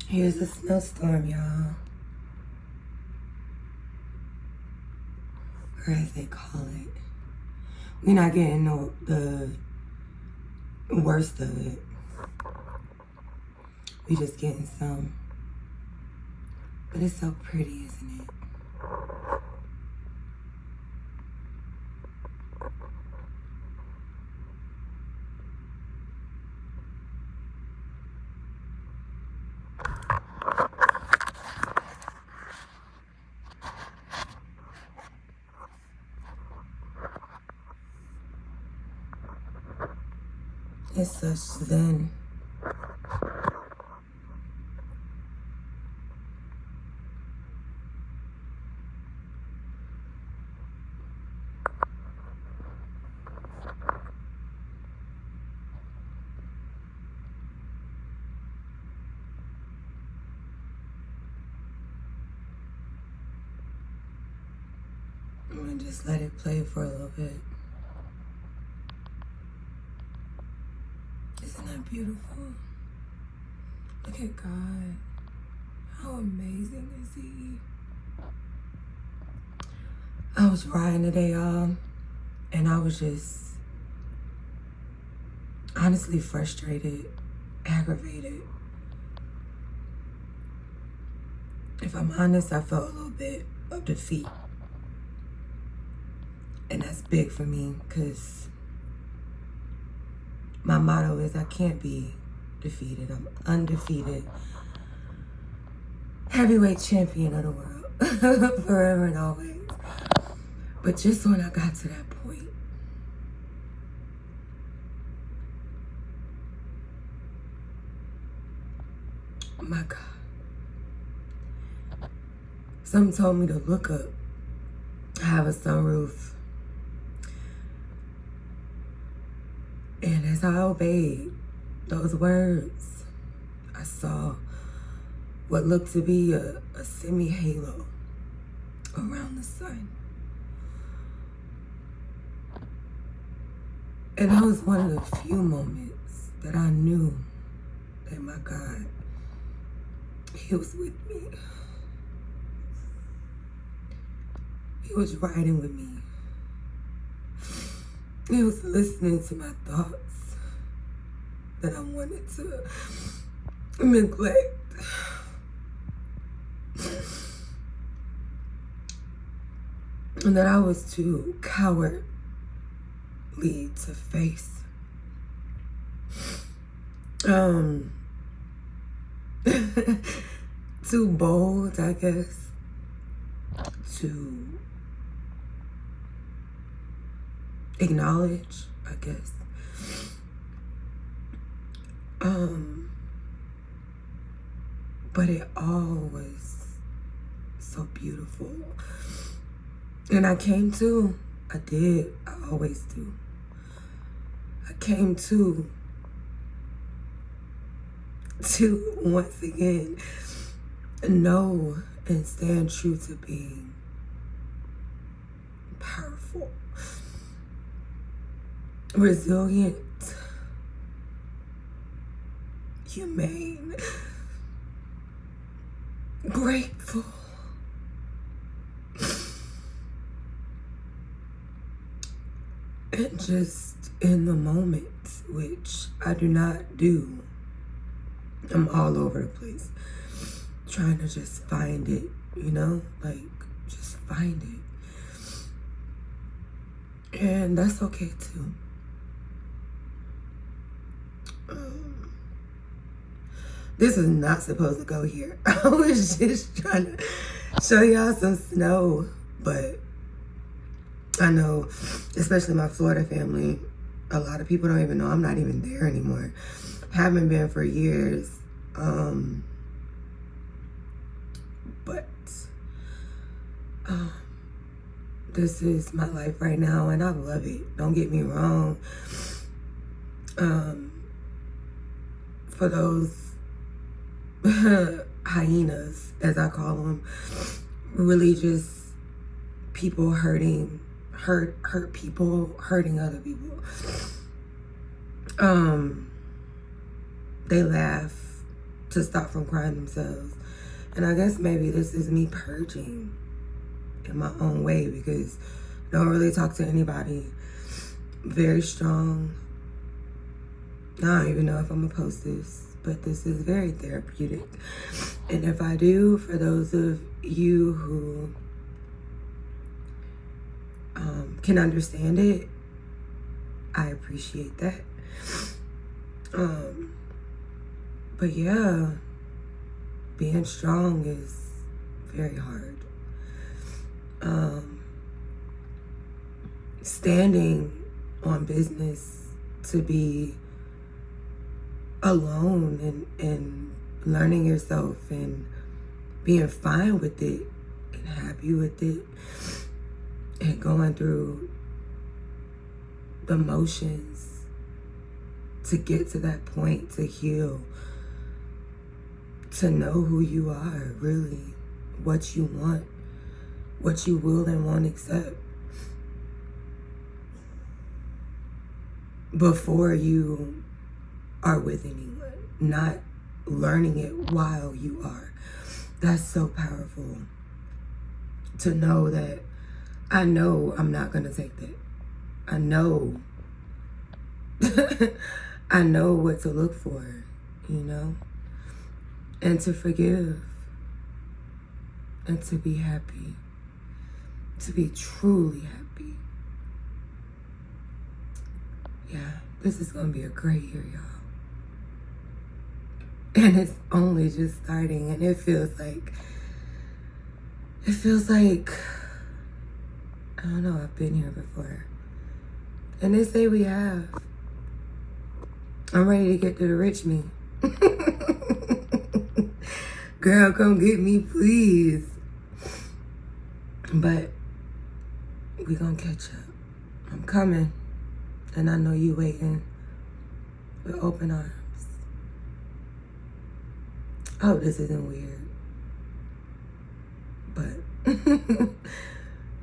Here's a snowstorm, y'all. Or as they call it. We're not getting the worst of it. We just getting some. But it's so pretty, isn't it? It's such zen. I'm gonna just let it play for a little bit. Isn't that beautiful? Look at God. How amazing is He? I was riding today, y'all, and I was just honestly frustrated, aggravated. If I'm honest, I felt a little bit of defeat. And that's big for me because my motto is I can't be defeated. I'm undefeated. Heavyweight champion of the world. Forever and always. But just when I got to that point, my God. Something told me to look up. I have a sunroof. And as I obeyed those words, I saw what looked to be a semi-halo around the sun. And that was one of the few moments that I knew that my God, He was with me. He was riding with me. He was listening to my thoughts that I wanted to neglect. And that I was too cowardly to face. Too bold, I guess, to acknowledge, I guess. But it all was so beautiful. And I came to, I did, I always do. I came to once again know and stand true to being powerful, resilient, humane, grateful, and just in the moment, which I do not do. I'm all over the place, trying to just find it, you know, like just find it. And that's okay too. This is not supposed to go here. I was just trying to show y'all some snow, but I know, especially my Florida family, a lot of people don't even know I'm not even there anymore. Haven't been for years. But this is my life right now, and I love it. Don't get me wrong. For those hyenas, as I call them, religious people hurt people hurting other people. They laugh to stop from crying themselves. And I guess maybe this is me purging in my own way, because I don't really talk to anybody. Very strong. I don't even know if I'm gonna post this, but this is very therapeutic. And if I do, for those of you who can understand it, I appreciate that. But yeah, being strong is very hard. Standing on business to be alone and learning yourself and being fine with it and happy with it and going through the motions to get to that point, to heal, to know who you are, really, what you want, what you will and won't accept, before you are with anyone, not learning it while you are. That's so powerful, to know that I know I'm not gonna take that. I know I know what to look for, you know, and to forgive and to be happy, to be truly happy. Yeah, this is gonna be a great year, y'all. And it's only just starting, and it feels like, I don't know, I've been here before. And they say we have. I'm ready to get to the rich me. Girl, come get me, please. But we gonna catch up. I'm coming. And I know you waiting with open arms. I hope this isn't weird. But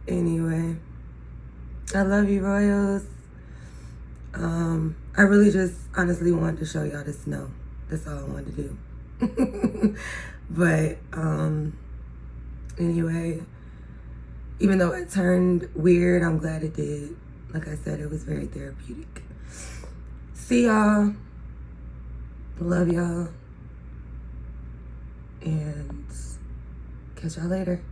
anyway, I love you, Royals. I really just honestly wanted to show y'all the snow. That's all I wanted to do. But anyway, even though it turned weird, I'm glad it did. Like I said, it was very therapeutic. See y'all. Love y'all. And catch y'all later.